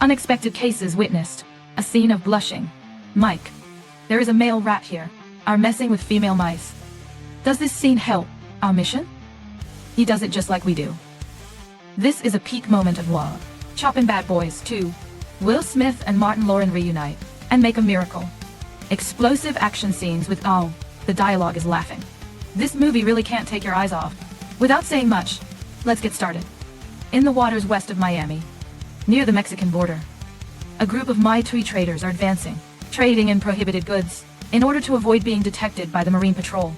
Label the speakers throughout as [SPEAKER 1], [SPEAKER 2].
[SPEAKER 1] Unexpected cases witnessed. A scene of blushing. Mike. There is a male rat here. Are messing with female mice. Does this scene help our mission? He does it just like we do. This is a peak moment of law. Chopping Bad Boys 2. Will Smith and Martin Lawrence reunite and make a miracle. Explosive action scenes with the dialogue is laughing. This movie really can't take your eyes off. Without saying much, let's get started. In the waters west of Miami, near the Mexican border, a group of Maitui traders are advancing, trading in prohibited goods. In order to avoid being detected by the Marine Patrol,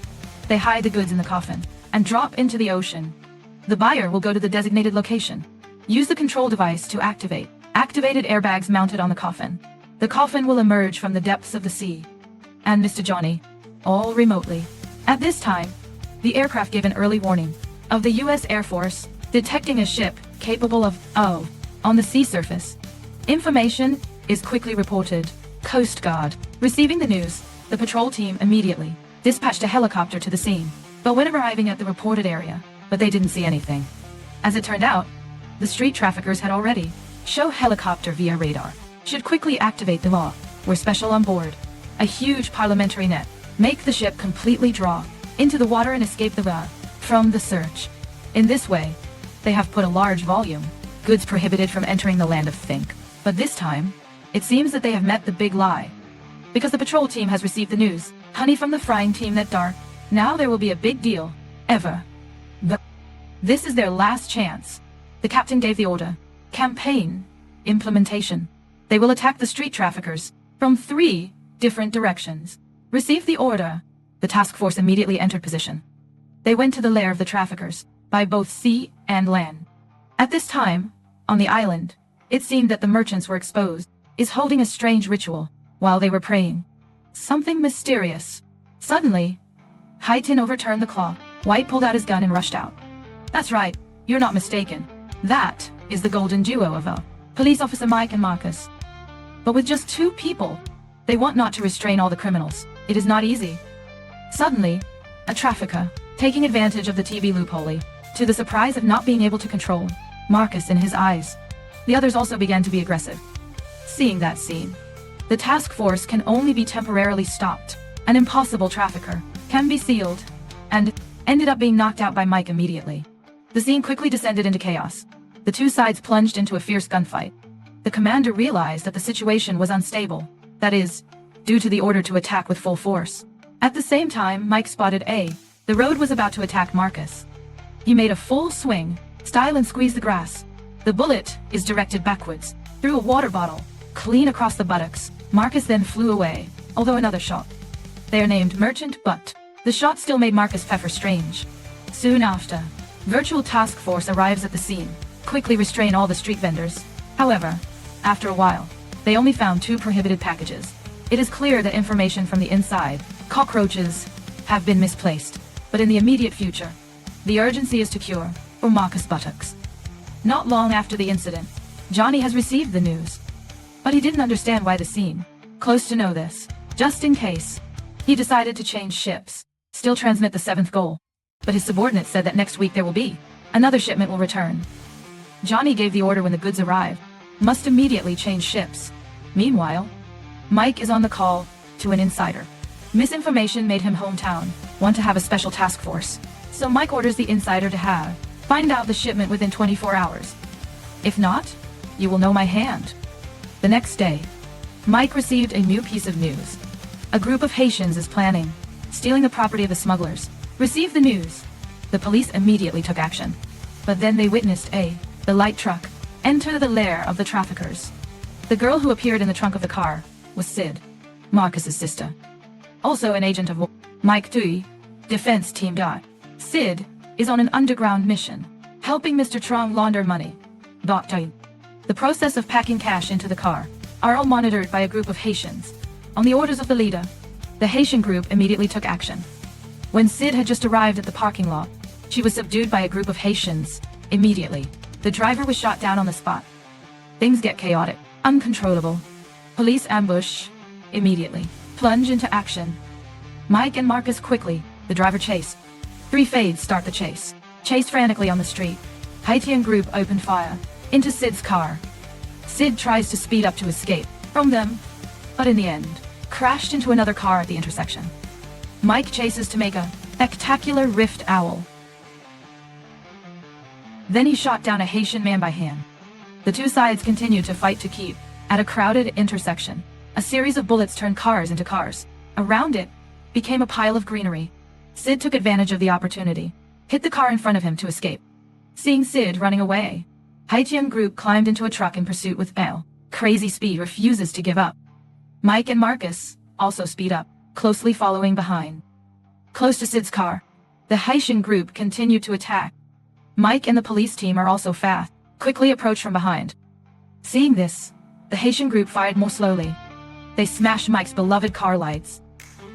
[SPEAKER 1] they hide the goods in the coffin and drop into the ocean. The buyer will go to the designated location. Use the control device to activate. Activated airbags mounted on the coffin. The coffin will emerge from the depths of the sea. And Mr. Johnny, all remotely. At this time, the aircraft gave an early warning of the U.S. Air Force detecting a ship capable of on the sea surface. Information is quickly reported. Coast Guard. Receiving the news, the patrol team immediately dispatched a helicopter to the scene. But when arriving at the reported area, they didn't see anything. As it turned out, the street traffickers had already show helicopter via radar. Should quickly activate the law. Were special on board. A huge parliamentary net. Make the ship completely draw into the water and escape from the search. In this way, they have put a large volume. Goods prohibited from entering the land of think. But this time, it seems that they have met the big lie. Because the patrol team has received the news. Honey from the frying team that dark. Now there will be a big deal. Ever. This is their last chance. The captain gave the order. Campaign. Implementation. They will attack the street traffickers from 3 different directions. Received the order. The task force immediately entered position. They went to the lair of the traffickers, by both sea and land. At this time, on the island, it seemed that the merchants were exposed, is holding a strange ritual, while they were praying. Something mysterious. Suddenly, Haitin overturned the clock. White pulled out his gun and rushed out. That's right, you're not mistaken. That is the golden duo of police officer Mike and Marcus. But with just 2 people, they want not to restrain all the criminals. It is not easy. Suddenly, a trafficker, taking advantage of the TV loophole, to the surprise of not being able to control Marcus in his eyes. The others also began to be aggressive. Seeing that scene, the task force can only be temporarily stopped. An impossible trafficker can be sealed, and ended up being knocked out by Mike immediately. The scene quickly descended into chaos. The 2 sides plunged into a fierce gunfight. The commander realized that the situation was unstable, that is, due to the order to attack with full force. At the same time, Mike spotted the road was about to attack Marcus. He made a full swing, style and squeezed the grass. The bullet is directed backwards, through a water bottle, clean across the buttocks. Marcus then flew away, although another shot. They are named Merchant, but the shot still made Marcus Pfeffer strange. Soon after, Virtual Task Force arrives at the scene, quickly restrain all the street vendors. However, after a while, they only found 2 prohibited packages. It is clear that information from the inside, cockroaches, have been misplaced. But in the immediate future, the urgency is to cure for Marcus buttocks. Not long after the incident, Johnny has received the news. But he didn't understand why the scene. Close to know this. Just in case. He decided to change ships. Still transmit the 7th goal. But his subordinate said that next week there will be another shipment will return. Johnny gave the order when the goods arrive. Must immediately change ships. Meanwhile, Mike is on the call to an insider. Misinformation made him hometown want to have a special task force. So Mike orders the insider to find out the shipment within 24 hours. If not, you will know my hand. The next day, Mike received a new piece of news. A group of Haitians is planning stealing the property of the smugglers. Received the news. The police immediately took action. But then they witnessed the light truck enter the lair of the traffickers. The girl who appeared in the trunk of the car was Sid, Marcus's sister. Also an agent of Mike Tui, defense team guy. Sid is on an underground mission, helping Mr. Trong launder money. The process of packing cash into the car are all monitored by a group of Haitians. On the orders of the leader, the Haitian group immediately took action. When Sid had just arrived at the parking lot, she was subdued by a group of Haitians. Immediately, the driver was shot down on the spot. Things get chaotic, uncontrollable. Police ambush. Immediately, plunge into action. Mike and Marcus quickly, the driver chase. 3 fades start the chase. Chase frantically on the street. Haitian group opened fire into Sid's car. Sid tries to speed up to escape from them, but in the end, crashed into another car at the intersection. Mike chases to make a spectacular rift owl. Then he shot down a Haitian man by hand. The two sides continued to fight to keep at a crowded intersection. A series of bullets turned cars into cars. Around it became a pile of greenery. Sid took advantage of the opportunity, hit the car in front of him to escape. Seeing Sid running away, Haitian group climbed into a truck in pursuit with crazy speed refuses to give up. Mike and Marcus also speed up, closely following behind. Close to Sid's car, the Haitian group continued to attack. Mike and the police team are also fast, quickly approach from behind. Seeing this, the Haitian group fired more slowly. They smashed Mike's beloved car lights.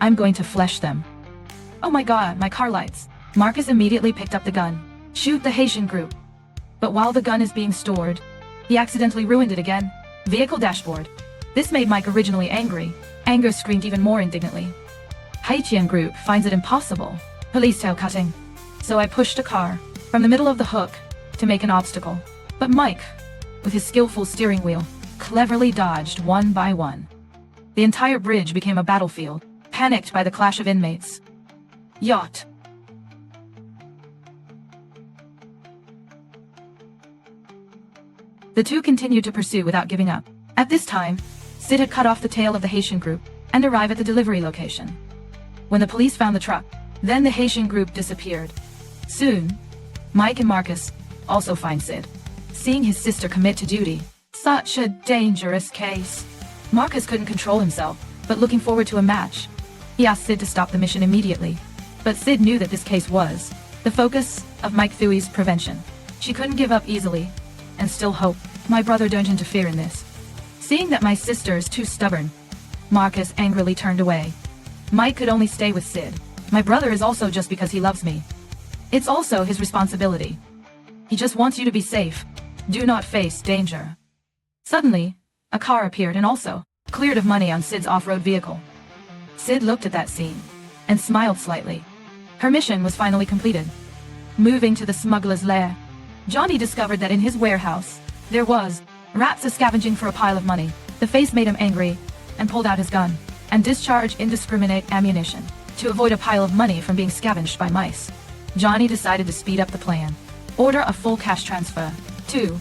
[SPEAKER 1] I'm going to flesh them. Oh my god, my car lights. Marcus immediately picked up the gun. Shoot the Haitian group. But while the gun is being stored, he accidentally ruined it again. Vehicle dashboard. This made Mike originally angry. Anger screamed even more indignantly. Haitian group finds it impossible. Police tail cutting. So I pushed a car from the middle of the hook to make an obstacle. But Mike, with his skillful steering wheel, cleverly dodged one by one. The entire bridge became a battlefield, panicked by the clash of inmates. Yacht. The two continued to pursue without giving up. At this time, Sid had cut off the tail of the Haitian group and arrived at the delivery location. When the police found the truck, then the Haitian group disappeared. Soon, Mike and Marcus also find Sid, seeing his sister commit to duty. Such a dangerous case. Marcus couldn't control himself, but looking forward to a match. He asked Sid to stop the mission immediately. But Sid knew that this case was the focus of Mike Thuey's prevention. She couldn't give up easily, and still hope. My brother don't interfere in this. Seeing that my sister is too stubborn, Marcus angrily turned away. Mike could only stay with Sid. My brother is also just because he loves me. It's also his responsibility. He just wants you to be safe. Do not face danger. Suddenly, a car appeared and also cleared of money on Sid's off-road vehicle. Sid looked at that scene and smiled slightly. Her mission was finally completed. Moving to the smuggler's lair, Johnny discovered that in his warehouse, there was rats scavenging for a pile of money. The face made him angry and pulled out his gun and discharged indiscriminate ammunition to avoid a pile of money from being scavenged by mice. Johnny decided to speed up the plan. Order a full cash transfer to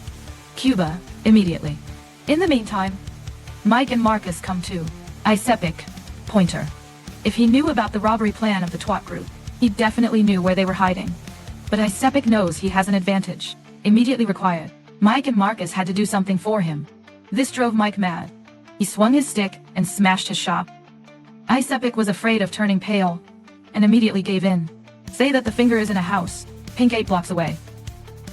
[SPEAKER 1] Cuba immediately. In the meantime, Mike and Marcus come to Isepic Pointer. If he knew about the robbery plan of the twat group, he definitely knew where they were hiding. But Isepic knows he has an advantage, immediately required. Mike and Marcus had to do something for him. This drove Mike mad. He swung his stick and smashed his shop. Isepic was afraid of turning pale and immediately gave in. Say that the finger is in a house, pink 8 blocks away.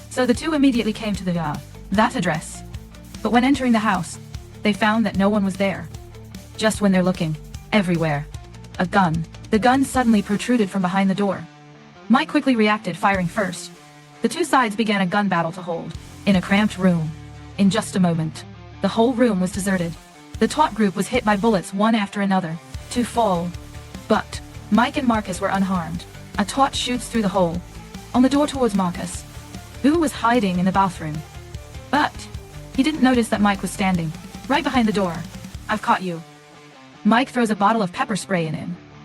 [SPEAKER 1] So the two immediately came to that address. But when entering the house, they found that no one was there. Just when they're looking, everywhere, a gun. The gun suddenly protruded from behind the door. Mike quickly reacted, firing first. The two sides began a gun battle to hold, in a cramped room. In just a moment, the whole room was deserted. The twat group was hit by bullets one after another, to fall. But Mike and Marcus were unharmed. A twat shoots through the hole on the door towards Marcus, who was hiding in the bathroom. But he didn't notice that Mike was standing right behind the door. I've caught you. Mike throws a bottle of pepper spray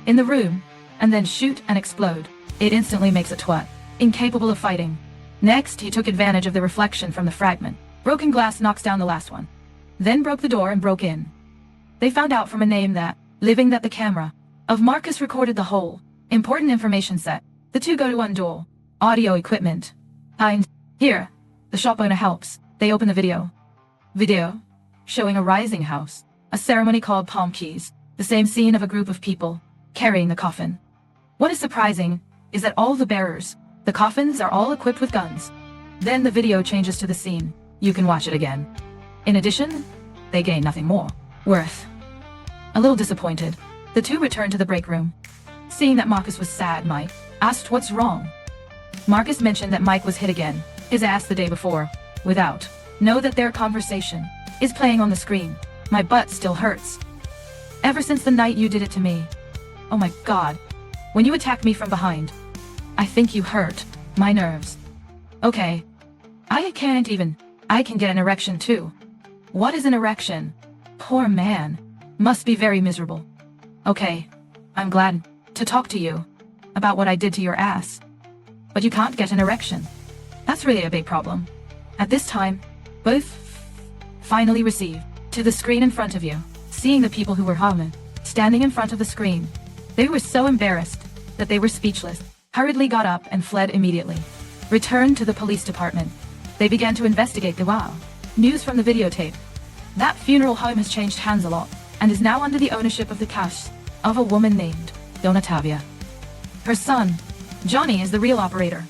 [SPEAKER 1] in the room, and then shoot and explode. It instantly makes a twat incapable of fighting. Next, he took advantage of the reflection from the fragment. Broken glass knocks down the last one. Then broke the door and broke in. They found out from a name that the camera of Marcus recorded the whole important information set. The two go to undo audio equipment. And here, the shop owner helps. They open the video showing a rising house, a ceremony called Palm Keys, the same scene of a group of people carrying the coffin. What is surprising is that all the bearers, the coffins, are all equipped with guns. Then the video changes to the scene. You can watch it again. In addition, they gain nothing more worth. A little disappointed, the two returned to the break room. Seeing that Marcus was sad, Mike asked what's wrong. Marcus mentioned that Mike was hit again, his ass the day before, without. Know that their conversation is playing on the screen. My butt still hurts. Ever since the night you did it to me. Oh my god. When you attacked me from behind. I think you hurt my nerves. Okay. I can get an erection too. What is an erection? Poor man. Must be very miserable. Okay, I'm glad to talk to you about what I did to your ass. But you can't get an erection. That's really a big problem. At this time, both finally received to the screen in front of you, seeing the people who were home, standing in front of the screen. They were so embarrassed that they were speechless, hurriedly got up and fled immediately. Returned to the police department. They began to investigate the news from the videotape. That funeral home has changed hands a lot, and is now under the ownership of the cash of a woman named Donatavia. Her son, Johnny, is the real operator.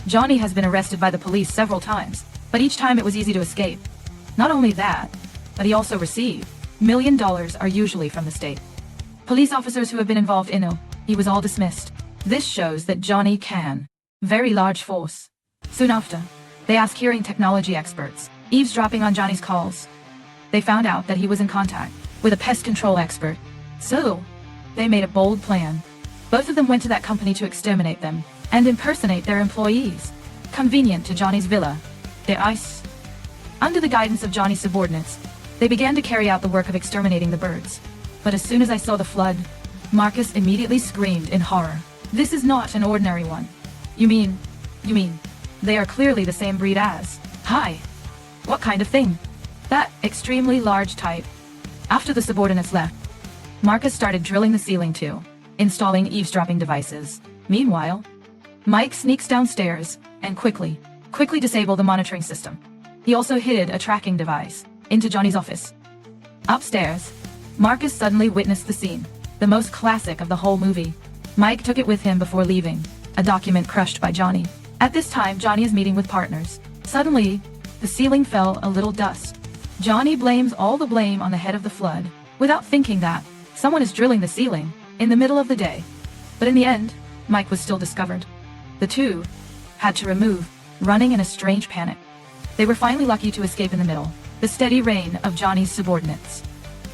[SPEAKER 1] Johnny has been arrested by the police several times, but each time it was easy to escape. Not only that, but he also received $1 million are usually from the state. Police officers who have been involved in it, he was all dismissed. This shows that Johnny can very large force. Soon after, they asked hearing technology experts, eavesdropping on Johnny's calls. They found out that he was in contact with a pest control expert. So, they made a bold plan. Both of them went to that company to exterminate them and impersonate their employees. Convenient to Johnny's villa, their ice. Under the guidance of Johnny's subordinates, they began to carry out the work of exterminating the birds. But as soon as I saw the flood, Marcus immediately screamed in horror. This is not an ordinary one. You mean, they are clearly the same breed as. Hi. What kind of thing? That extremely large type. After the subordinates left, Marcus started drilling the ceiling too, installing eavesdropping devices. Meanwhile, Mike sneaks downstairs and quickly disabled the monitoring system. He also hid a tracking device into Johnny's office. Upstairs, Marcus suddenly witnessed the scene, the most classic of the whole movie. Mike took it with him before leaving, a document crushed by Johnny. At this time, Johnny is meeting with partners. Suddenly, the ceiling fell a little dust. Johnny blames all the blame on the head of the flood, without thinking that someone is drilling the ceiling in the middle of the day. But in the end, Mike was still discovered. The two had to remove, running in a strange panic. They were finally lucky to escape in the middle, the steady reign of Johnny's subordinates.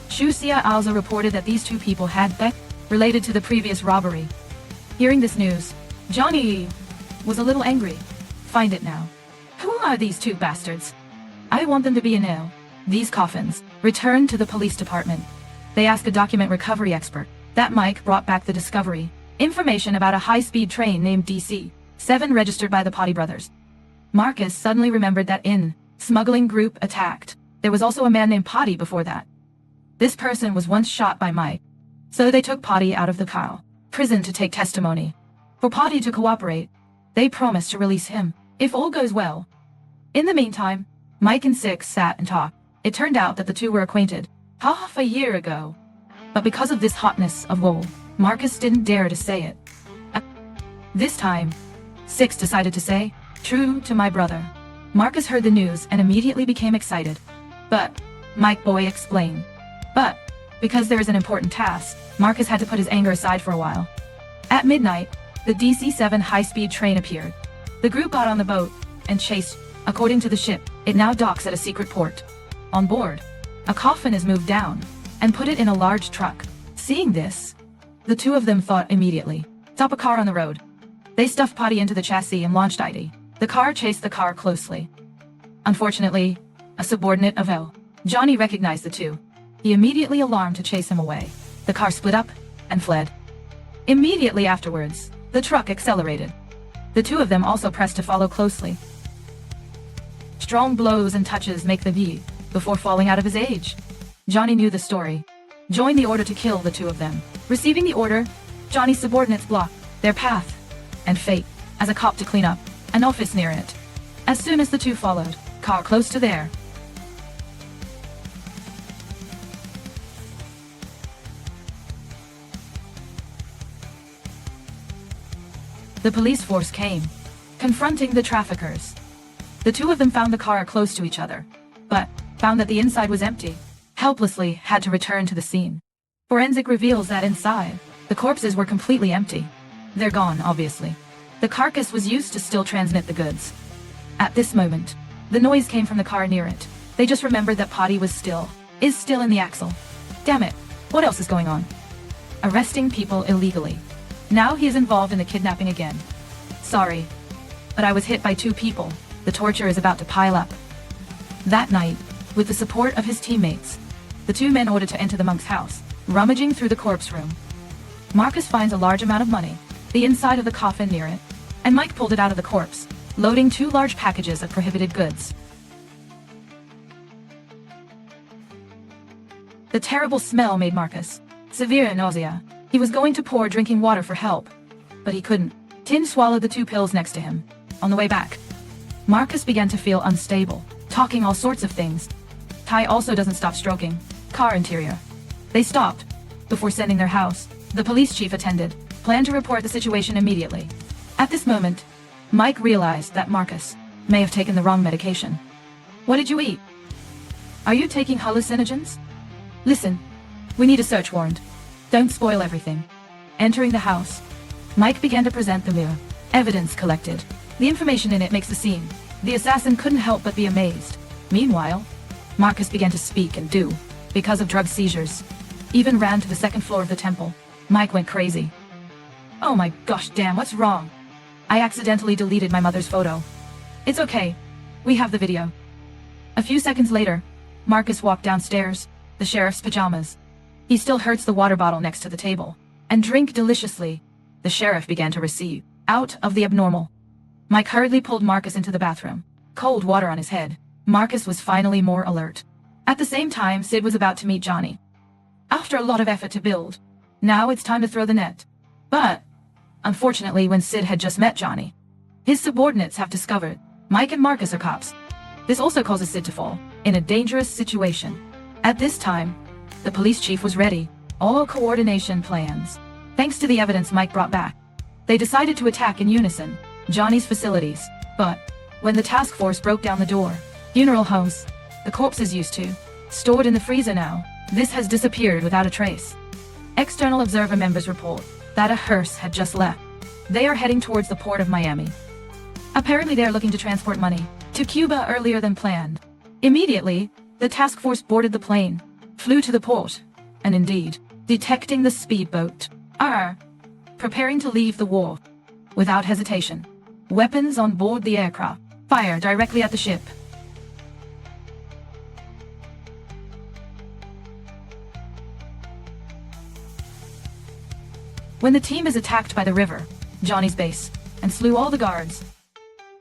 [SPEAKER 1] Shusia also reported that these two people had been related to the previous robbery. Hearing this news, Johnny was a little angry. Find it now. Who are these two bastards? I want them to be in jail. These coffins returned to the police department. They asked a document recovery expert. That Mike brought back the discovery. Information about a high-speed train named DC-7 registered by the Potty brothers. Marcus suddenly remembered that in smuggling group attacked, there was also a man named Potty before that. This person was once shot by Mike. So they took Potty out of the prison to take testimony. For Potty to cooperate, they promised to release him, if all goes well. In the meantime, Mike and Six sat and talked. It turned out that the two were acquainted half a year ago. But because of this hotness of wool, Marcus didn't dare to say it. This time, Six decided to say, "True to my brother." Marcus heard the news and immediately became excited. But, Mike boy explained. But, because there is an important task, Marcus had to put his anger aside for a while. At midnight, the DC-7 high-speed train appeared. The group got on the boat and chased. According to the ship, it now docks at a secret port. On board, a coffin is moved down and put it in a large truck. Seeing this, the two of them thought immediately, stop a car on the road. They stuffed Potty into the chassis and launched ID. The car chased the car closely. Unfortunately, a subordinate of L. Johnny recognized the two. He immediately alarmed to chase him away. The car split up and fled. Immediately afterwards, the truck accelerated. The two of them also pressed to follow closely. Strong blows and touches make the V before falling out of his age. Johnny knew the story. Joined the order to kill the two of them. Receiving the order, Johnny's subordinates blocked their path and fate as a cop to clean up an office near it. As soon as the two followed, car close to there. The police force came, confronting the traffickers. The two of them found the car close to each other, but found that the inside was empty. Helplessly had to return to the scene. Forensic reveals that inside, the corpses were completely empty. They're gone, obviously. The carcass was used to still transmit the goods. At this moment, the noise came from the car near it. They just remembered that Potty is still in the axle. Damn it, what else is going on? Arresting people illegally. Now he is involved in the kidnapping again. Sorry, but I was hit by two people. The torture is about to pile up. That night, With the support of his teammates, the two men ordered to enter the monk's house, rummaging through the corpse room. Marcus finds a large amount of money, the inside of the coffin near it, and Mike pulled it out of the corpse, loading 2 large packages of prohibited goods. The terrible smell made Marcus severe nausea. He was going to pour drinking water for help, but he couldn't. Tin swallowed the 2 pills next to him. On the way back, Marcus began to feel unstable, talking all sorts of things. Ty also doesn't stop stroking car interior. They stopped before sending their house. The police chief attended, planned to report the situation immediately. At this moment, Mike realized that Marcus may have taken the wrong medication. What did you eat? Are you taking hallucinogens? Listen, we need a search warrant. Don't spoil everything. Entering the house, Mike began to present the mirror. Evidence collected. The information in it makes the scene. The assassin couldn't help but be amazed. Meanwhile, Marcus began to speak and do, because of drug seizures. Even ran to the 2nd floor of the temple. Mike went crazy. Oh my gosh damn, what's wrong? I accidentally deleted my mother's photo. It's okay. We have the video. A few seconds later, Marcus walked downstairs, the sheriff's pajamas. He still hurts the water bottle next to the table, and drink deliciously. The sheriff began to recede out of the abnormal. Mike hurriedly pulled Marcus into the bathroom. Cold water on his head. Marcus was finally more alert. At the same time, Sid was about to meet Johnny. After a lot of effort to build, now it's time to throw the net. But, unfortunately, when Sid had just met Johnny, his subordinates have discovered Mike and Marcus are cops. This also causes Sid to fall in a dangerous situation. At this time, the police chief was ready. All coordination plans. Thanks to the evidence Mike brought back, they decided to attack in unison Johnny's facilities. But when the task force broke down the door, funeral homes, the corpses used to, stored in the freezer now, this has disappeared without a trace. External observer members report that a hearse had just left. They are heading towards the port of Miami. Apparently they are looking to transport money to Cuba earlier than planned. Immediately, the task force boarded the plane, flew to the port, and indeed, detecting the speedboat, are preparing to leave the wharf. Without hesitation, weapons on board the aircraft fire directly at the ship. When the team is attacked by the river, Johnny's base, and slew all the guards,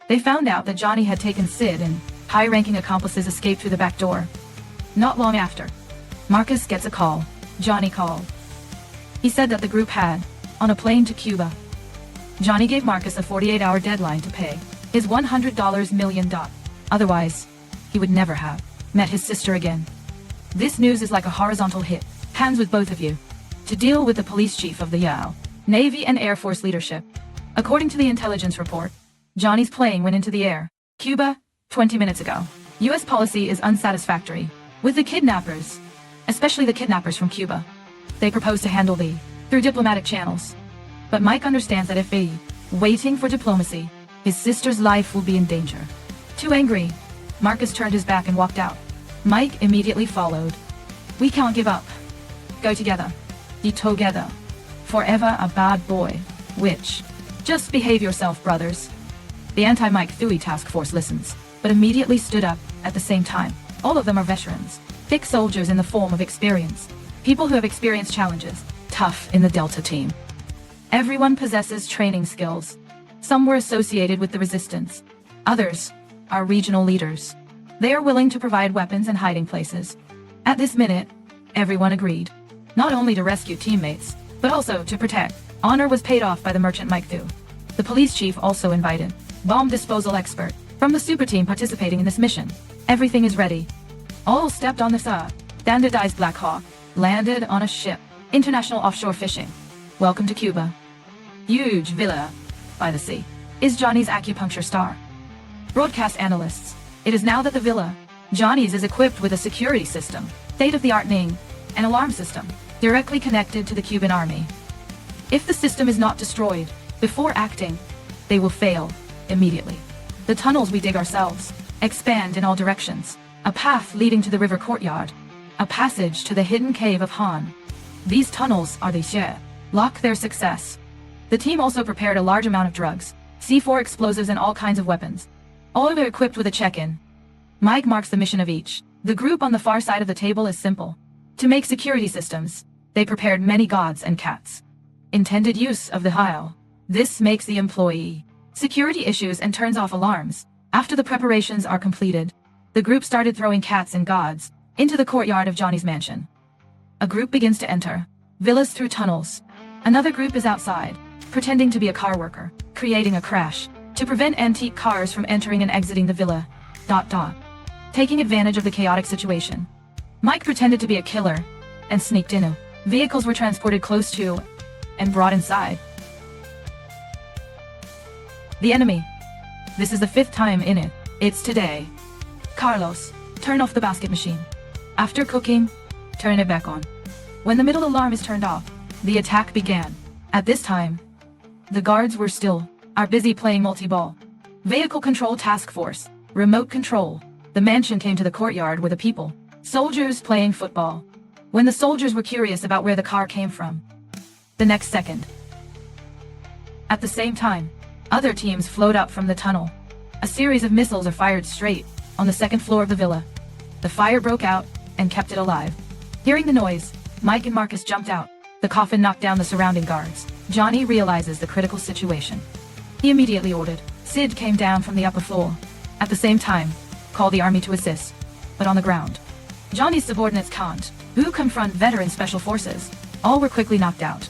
[SPEAKER 1] they found out that Johnny had taken Sid and high-ranking accomplices escaped through the back door. Not long after, Marcus gets a call. Johnny called. He said that the group had, on a plane to Cuba. Johnny gave Marcus a 48-hour deadline to pay his $100 million. Otherwise, he would never have met his sister again. This news is like a horizontal hit. Hands with both of you. To deal with the police chief of the Yao, Navy and Air Force leadership. According to the intelligence report, Johnny's plane went into the air, Cuba, 20 minutes ago. U.S. policy is unsatisfactory with the kidnappers, especially the kidnappers from Cuba. They propose to handle through diplomatic channels. But Mike understands that if waiting for diplomacy, his sister's life will be in danger. Too angry, Marcus turned his back and walked out. Mike immediately followed. We can't give up. Go together. Be together. Forever a bad boy. Which? Just behave yourself, brothers. The anti-Mike Thuy task force listens, but immediately stood up at the same time. All of them are veterans. Thick soldiers in the form of experience. People who have experienced challenges. Tough in the Delta team. Everyone possesses training skills. Some were associated with the resistance. Others are regional leaders. They are willing to provide weapons and hiding places. At this minute, everyone agreed. Not only to rescue teammates, but also to protect. Honor was paid off by the merchant Mike Thu. The police chief also invited bomb disposal expert from the super team participating in this mission. Everything is ready. All stepped on the standardized Black Hawk, landed on a ship. International offshore fishing. Welcome to Cuba. Huge villa by the sea is Johnny's acupuncture star. Broadcast analysts. It is now that the villa, Johnny's, is equipped with a security system, state-of-the-art Ning, an alarm system, directly connected to the Cuban army. If the system is not destroyed before acting, they will fail immediately. The tunnels we dig ourselves expand in all directions. A path leading to the river courtyard. A passage to the hidden cave of Han. These tunnels are the share. Lock their success. The team also prepared a large amount of drugs, C4 explosives and all kinds of weapons. All are equipped with a check-in. Mike marks the mission of each. The group on the far side of the table is simple. To make security systems, they prepared many gods and cats. Intended use of the Heil. This makes the employee security issues and turns off alarms. After the preparations are completed, the group started throwing cats and gods into the courtyard of Johnny's mansion. A group begins to enter villas through tunnels. Another group is outside, pretending to be a car worker, creating a crash to prevent antique cars from entering and exiting the villa. Taking advantage of the chaotic situation, Mike pretended to be a killer and sneaked in. Vehicles were transported close to and brought inside. The enemy. This is the 5th time in it. It's today. Carlos, turn off the basket machine. After cooking, turn it back on. When the middle alarm is turned off, the attack began. At this time, the guards were still are busy playing multi-ball. Vehicle control task force, remote control. The mansion came to the courtyard with the people. Soldiers playing football. When the soldiers were curious about where the car came from. The next second. At the same time, other teams flowed up from the tunnel. A series of missiles are fired straight on the 2nd floor of the villa. The fire broke out and kept it alive. Hearing the noise, Mike and Marcus jumped out. The coffin knocked down the surrounding guards. Johnny realizes the critical situation. He immediately ordered. Sid came down from the upper floor. At the same time, called the army to assist. But on the ground, Johnny's subordinates can't, who confront veteran special forces. All were quickly knocked out.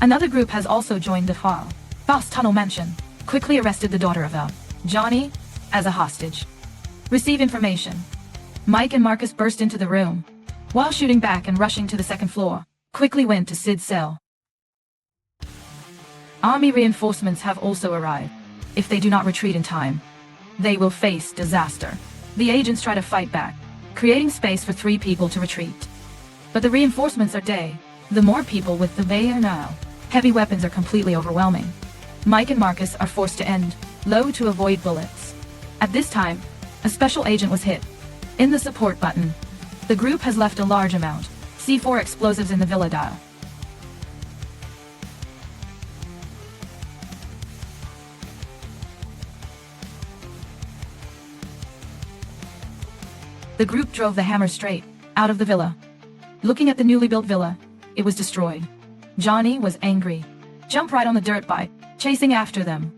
[SPEAKER 1] Another group has also joined the Fast Tunnel Mansion. Quickly arrested the daughter of Johnny as a hostage. Receive information. Mike and Marcus burst into the room, while shooting back and rushing to the 2nd floor. Quickly went to Sid's cell. Army reinforcements have also arrived. If they do not retreat in time, they will face disaster. The agents try to fight back, creating space for 3 people to retreat. But the reinforcements are the more people with the bay are now. Heavy weapons are completely overwhelming. Mike and Marcus are forced to end low to avoid bullets. At this time, a special agent was hit. In the support button, the group has left a large amount C4 explosives in the villa dial. The group drove the hammer straight out of the villa. Looking at the newly built villa, it was destroyed. Johnny was angry. Jumped right on the dirt bike, chasing after them.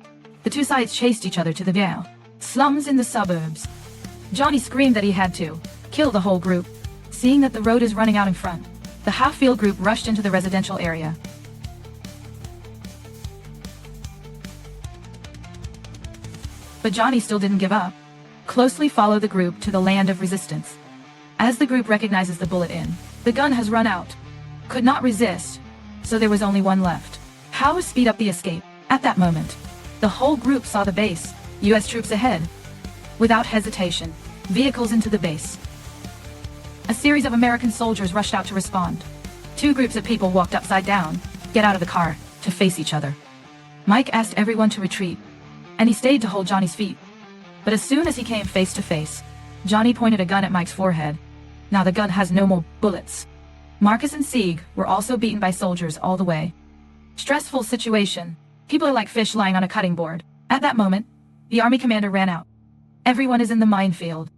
[SPEAKER 1] The 2 sides chased each other to the Vale slums in the suburbs. Johnny screamed that he had to kill the whole group. Seeing that the road is running out in front, the half-field group rushed into the residential area. But Johnny still didn't give up. Closely follow the group to the land of resistance. As the group recognizes the bullet in, the gun has run out. Could not resist, so there was only one left. How to speed up the escape? At that moment, the whole group saw the base, US troops ahead. Without hesitation, vehicles into the base. A series of American soldiers rushed out to respond. 2 groups of people walked upside down, get out of the car, to face each other. Mike asked everyone to retreat, and he stayed to hold Johnny's feet. But as soon as he came face to face, Johnny pointed a gun at Mike's forehead. Now the gun has no more bullets. Marcus and Sieg were also beaten by soldiers all the way. Stressful situation. People are like fish lying on a cutting board. At that moment, the army commander ran out. Everyone is in the minefield.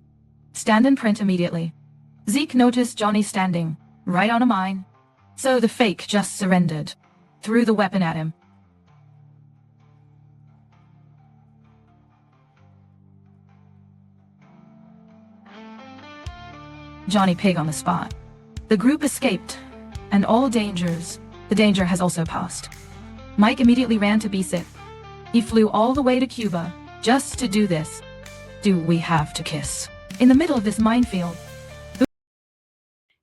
[SPEAKER 1] Stand and print immediately. Zeke noticed Johnny standing right on a mine. So the fake just surrendered. Threw the weapon at him. Johnny Pig on the spot. The group escaped, and all dangers. The danger has also passed. Mike immediately ran to BSIT. He flew all the way to Cuba, just to do this. Do we have to kiss? In the middle of this minefield.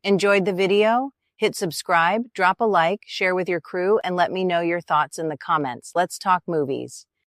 [SPEAKER 2] Enjoyed the video? Hit subscribe, drop a like, share with your crew, and let me know your thoughts in the comments. Let's talk movies.